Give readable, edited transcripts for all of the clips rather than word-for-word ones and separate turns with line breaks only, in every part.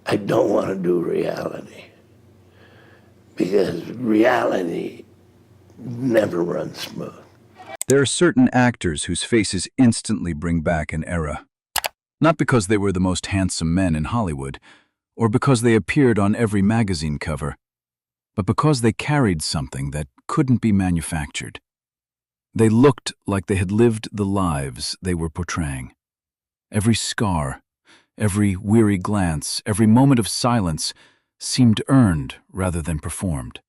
I don't want to do reality because reality never runs smooth.
There are certain actors whose faces instantly bring back an era. Not because they were the most handsome men in Hollywood, or because they appeared on every magazine cover, but because they carried something that couldn't be manufactured. They looked like they had lived the lives they were portraying. Every scar, every weary glance, every moment of silence seemed earned rather than performed.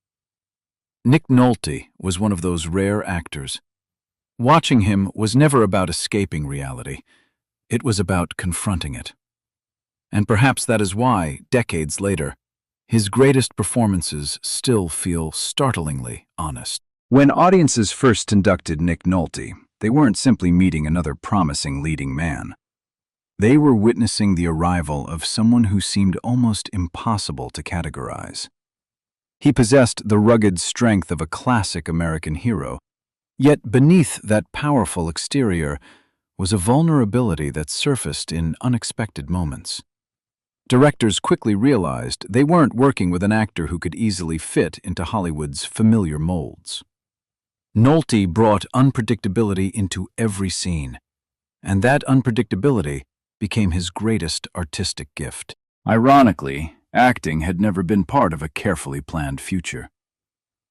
Nick Nolte was one of those rare actors. Watching him was never about escaping reality. It was about confronting it. And perhaps that is why, decades later, his greatest performances still feel startlingly honest. When audiences first inducted Nick Nolte, they weren't simply meeting another promising leading man. They were witnessing the arrival of someone who seemed almost impossible to categorize. He possessed the rugged strength of a classic American hero, yet beneath that powerful exterior was a vulnerability that surfaced in unexpected moments. Directors quickly realized they weren't working with an actor who could easily fit into Hollywood's familiar molds. Nolte brought unpredictability into every scene, and that unpredictability became his greatest artistic gift. Ironically, acting had never been part of a carefully planned future.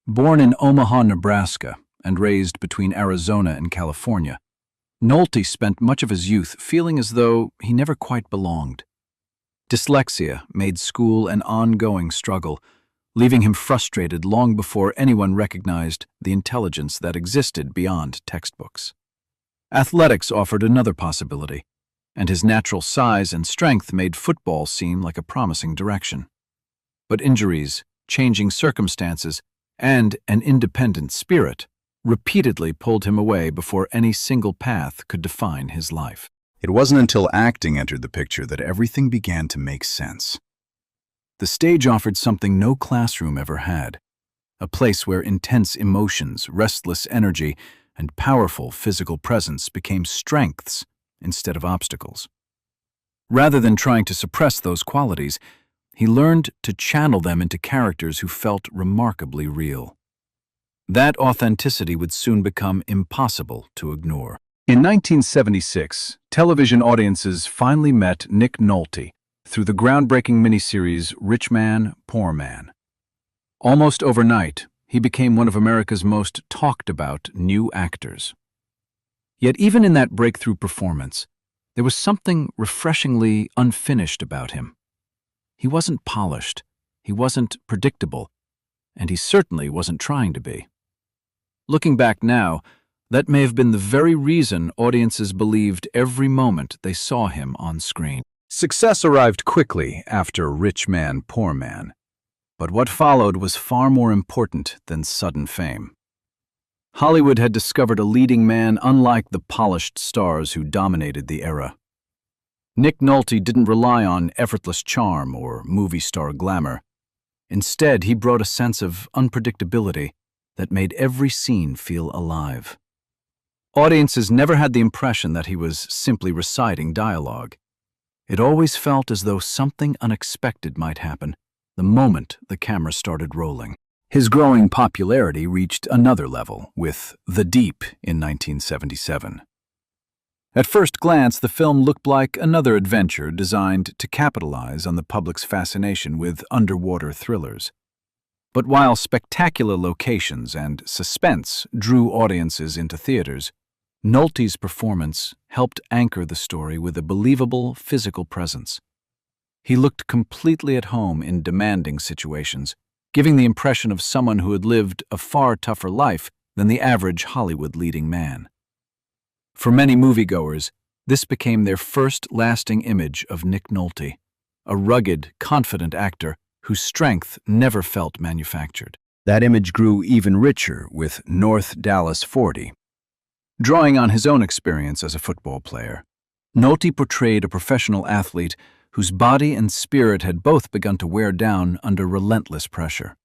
Born in Omaha, Nebraska, and raised between Arizona and California, Nolte spent much of his youth feeling as though he never quite belonged. Dyslexia made school an ongoing struggle, leaving him frustrated long before anyone recognized the intelligence that existed beyond textbooks. Athletics offered another possibility, and his natural size and strength made football seem like a promising direction. But injuries, changing circumstances, and an independent spirit repeatedly pulled him away before any single path could define his life. It wasn't until acting entered the picture that everything began to make sense. The stage offered something no classroom ever had, a place where intense emotions, restless energy, and powerful physical presence became strengths instead of obstacles. Rather than trying to suppress those qualities, he learned to channel them into characters who felt remarkably real. That authenticity would soon become impossible to ignore. In 1976, television audiences finally met Nick Nolte through the groundbreaking miniseries Rich Man, Poor Man. Almost overnight, he became one of America's most talked-about new actors. Yet even in that breakthrough performance, there was something refreshingly unfinished about him. He wasn't polished, he wasn't predictable, and he certainly wasn't trying to be. Looking back now, that may have been the very reason audiences believed every moment they saw him on screen. Success arrived quickly after Rich Man, Poor Man, but what followed was far more important than sudden fame. Hollywood had discovered a leading man unlike the polished stars who dominated the era. Nick Nolte didn't rely on effortless charm or movie star glamour. Instead, he brought a sense of unpredictability that made every scene feel alive. Audiences never had the impression that he was simply reciting dialogue. It always felt as though something unexpected might happen the moment the camera started rolling. His growing popularity reached another level with The Deep in 1977. At first glance, the film looked like another adventure designed to capitalize on the public's fascination with underwater thrillers. But while spectacular locations and suspense drew audiences into theaters, Nolte's performance helped anchor the story with a believable physical presence. He looked completely at home in demanding situations, giving the impression of someone who had lived a far tougher life than the average Hollywood leading man. For many moviegoers, this became their first lasting image of Nick Nolte, a rugged, confident actor whose strength never felt manufactured. That image grew even richer with North Dallas 40. Drawing on his own experience as a football player, Nolte portrayed a professional athlete whose body and spirit had both begun to wear down under relentless pressure.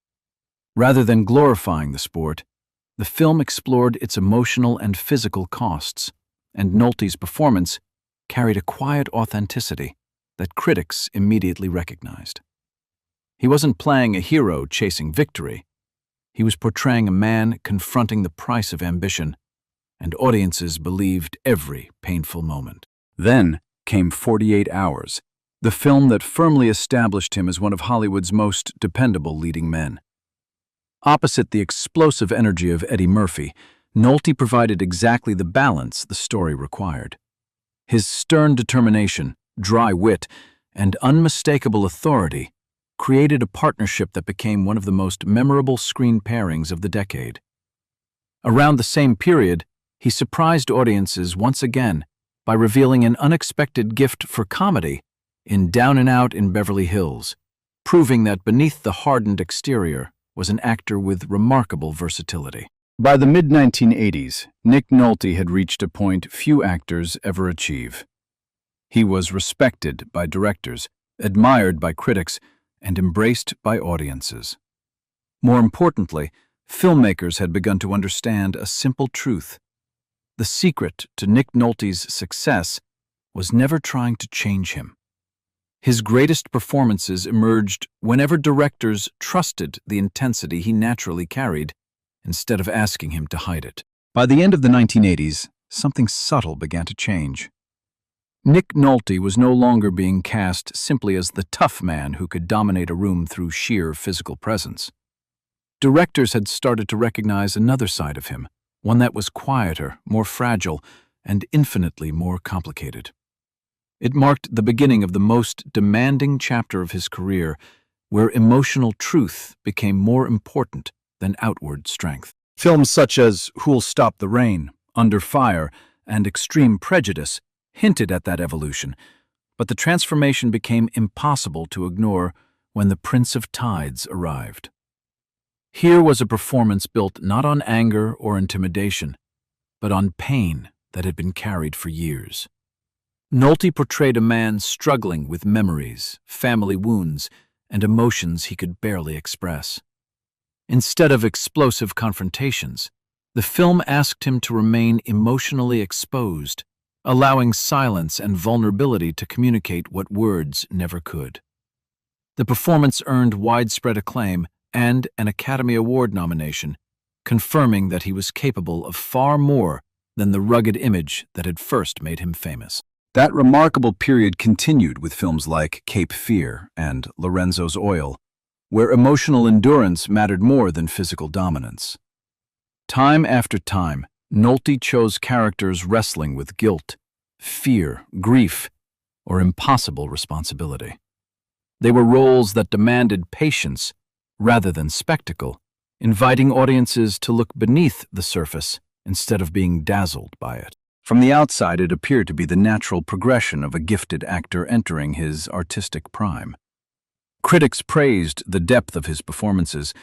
Rather than glorifying the sport, the film explored its emotional and physical costs, and Nolte's performance carried a quiet authenticity that critics immediately recognized. He wasn't playing a hero chasing victory. He was portraying a man confronting the price of ambition, and audiences believed every painful moment. Then came 48 Hours, the film that firmly established him as one of Hollywood's most dependable leading men. Opposite the explosive energy of Eddie Murphy, Nolte provided exactly the balance the story required. His stern determination, dry wit, and unmistakable authority created a partnership that became one of the most memorable screen pairings of the decade. Around the same period, he surprised audiences once again by revealing an unexpected gift for comedy in Down and Out in Beverly Hills, proving that beneath the hardened exterior was an actor with remarkable versatility. By the mid-1980s, Nick Nolte had reached a point few actors ever achieve. He was respected by directors, admired by critics, and embraced by audiences. More importantly, filmmakers had begun to understand a simple truth. The secret to Nick Nolte's success was never trying to change him. His greatest performances emerged whenever directors trusted the intensity he naturally carried, instead of asking him to hide it. By the end of the 1980s, something subtle began to change. Nick Nolte was no longer being cast simply as the tough man who could dominate a room through sheer physical presence. Directors had started to recognize another side of him, one that was quieter, more fragile, and infinitely more complicated. It marked the beginning of the most demanding chapter of his career, where emotional truth became more important than outward strength. Films such as Who'll Stop the Rain, Under Fire, and Extreme Prejudice hinted at that evolution, but the transformation became impossible to ignore when The Prince of Tides arrived. Here was a performance built not on anger or intimidation, but on pain that had been carried for years. Nolte portrayed a man struggling with memories, family wounds, and emotions he could barely express. Instead of explosive confrontations, the film asked him to remain emotionally exposed, allowing silence and vulnerability to communicate what words never could. The performance earned widespread acclaim and an Academy Award nomination, confirming that he was capable of far more than the rugged image that had first made him famous. That remarkable period continued with films like Cape Fear and Lorenzo's Oil, where emotional endurance mattered more than physical dominance. Time after time, Nolte chose characters wrestling with guilt, fear, grief, or impossible responsibility. They were roles that demanded patience rather than spectacle, inviting audiences to look beneath the surface instead of being dazzled by it. From the outside, it appeared to be the natural progression of a gifted actor entering his artistic prime. Critics praised the depth of his performances,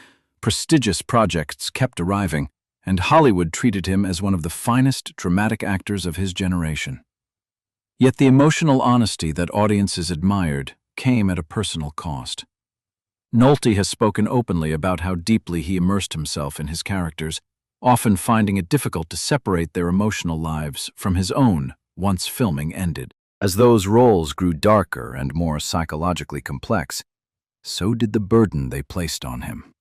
prestigious projects kept arriving, and Hollywood treated him as one of the finest dramatic actors of his generation. Yet the emotional honesty that audiences admired came at a personal cost. Nolte has spoken openly about how deeply he immersed himself in his characters, often finding it difficult to separate their emotional lives from his own once filming ended. As those roles grew darker and more psychologically complex, so did the burden they placed on him.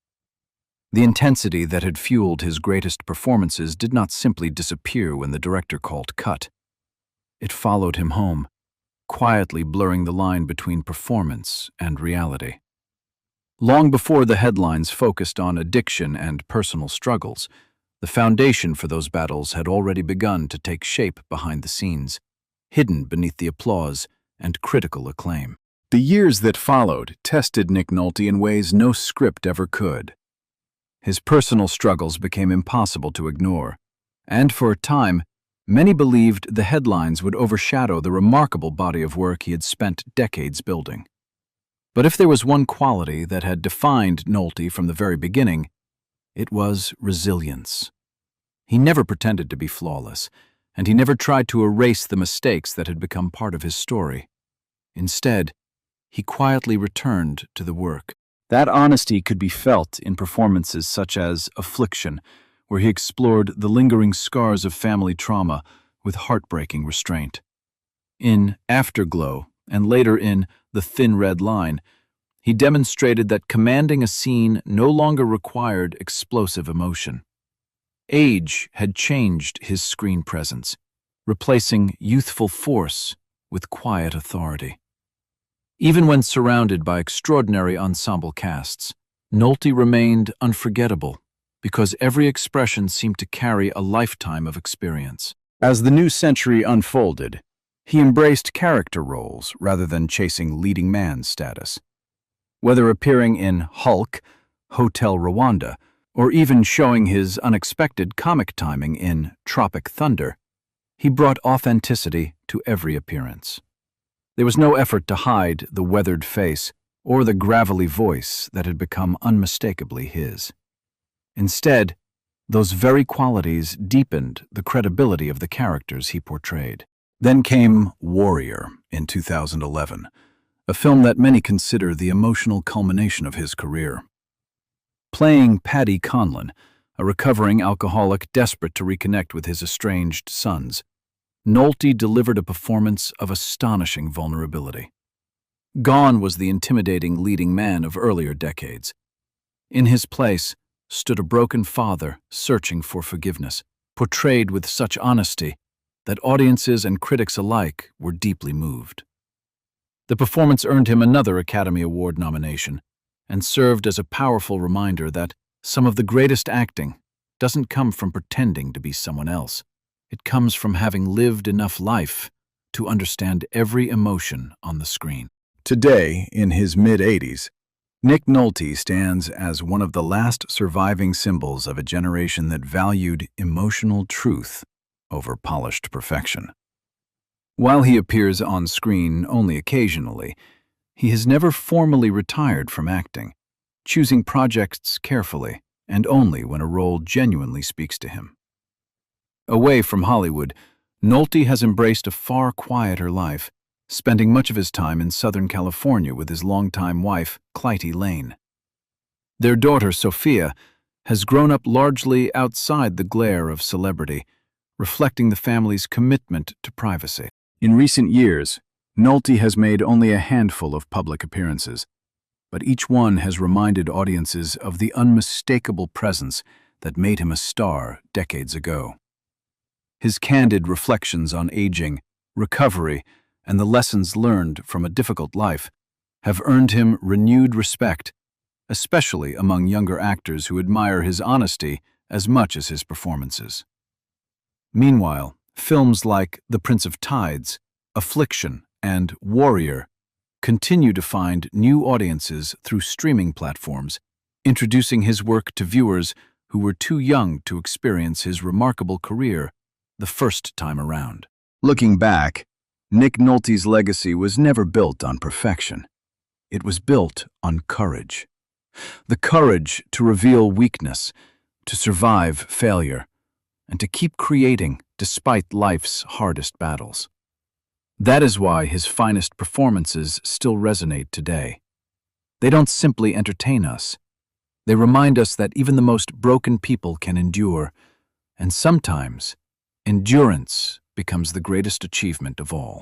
The intensity that had fueled his greatest performances did not simply disappear when the director called cut. It followed him home, quietly blurring the line between performance and reality. Long before the headlines focused on addiction and personal struggles, the foundation for those battles had already begun to take shape behind the scenes, hidden beneath the applause and critical acclaim. The years that followed tested Nick Nolte in ways no script ever could. His personal struggles became impossible to ignore, and for a time, many believed the headlines would overshadow the remarkable body of work he had spent decades building. But if there was one quality that had defined Nolte from the very beginning, it was resilience. He never pretended to be flawless, and he never tried to erase the mistakes that had become part of his story. Instead, he quietly returned to the work. That honesty could be felt in performances such as Affliction, where he explored the lingering scars of family trauma with heartbreaking restraint. In Afterglow, and later in The Thin Red Line, he demonstrated that commanding a scene no longer required explosive emotion. Age had changed his screen presence, replacing youthful force with quiet authority. Even when surrounded by extraordinary ensemble casts, Nolte remained unforgettable because every expression seemed to carry a lifetime of experience. As the new century unfolded, he embraced character roles rather than chasing leading man status. Whether appearing in Hulk, Hotel Rwanda, or even showing his unexpected comic timing in Tropic Thunder, he brought authenticity to every appearance. There was no effort to hide the weathered face or the gravelly voice that had become unmistakably his. Instead, those very qualities deepened the credibility of the characters he portrayed. Then came Warrior in 2011, a film that many consider the emotional culmination of his career. Playing Paddy Conlon, a recovering alcoholic desperate to reconnect with his estranged sons, Nolte delivered a performance of astonishing vulnerability. Gone was the intimidating leading man of earlier decades. In his place stood a broken father searching for forgiveness, portrayed with such honesty that audiences and critics alike were deeply moved. The performance earned him another Academy Award nomination and served as a powerful reminder that some of the greatest acting doesn't come from pretending to be someone else. It comes from having lived enough life to understand every emotion on the screen. Today, in his mid-80s, Nick Nolte stands as one of the last surviving symbols of a generation that valued emotional truth over polished perfection. While he appears on screen only occasionally, he has never formally retired from acting, choosing projects carefully and only when a role genuinely speaks to him. Away from Hollywood, Nolte has embraced a far quieter life, spending much of his time in Southern California with his longtime wife, Clytie Lane. Their daughter, Sophia, has grown up largely outside the glare of celebrity, reflecting the family's commitment to privacy. In recent years, Nolte has made only a handful of public appearances, but each one has reminded audiences of the unmistakable presence that made him a star decades ago. His candid reflections on aging, recovery, and the lessons learned from a difficult life have earned him renewed respect, especially among younger actors who admire his honesty as much as his performances. Meanwhile, films like The Prince of Tides, Affliction, and Warrior continue to find new audiences through streaming platforms, introducing his work to viewers who were too young to experience his remarkable career the first time around. Looking back, Nick Nolte's legacy was never built on perfection. It was built on courage. The courage to reveal weakness, to survive failure, and to keep creating despite life's hardest battles. That is why his finest performances still resonate today. They don't simply entertain us. They remind us that even the most broken people can endure, and sometimes endurance becomes the greatest achievement of all.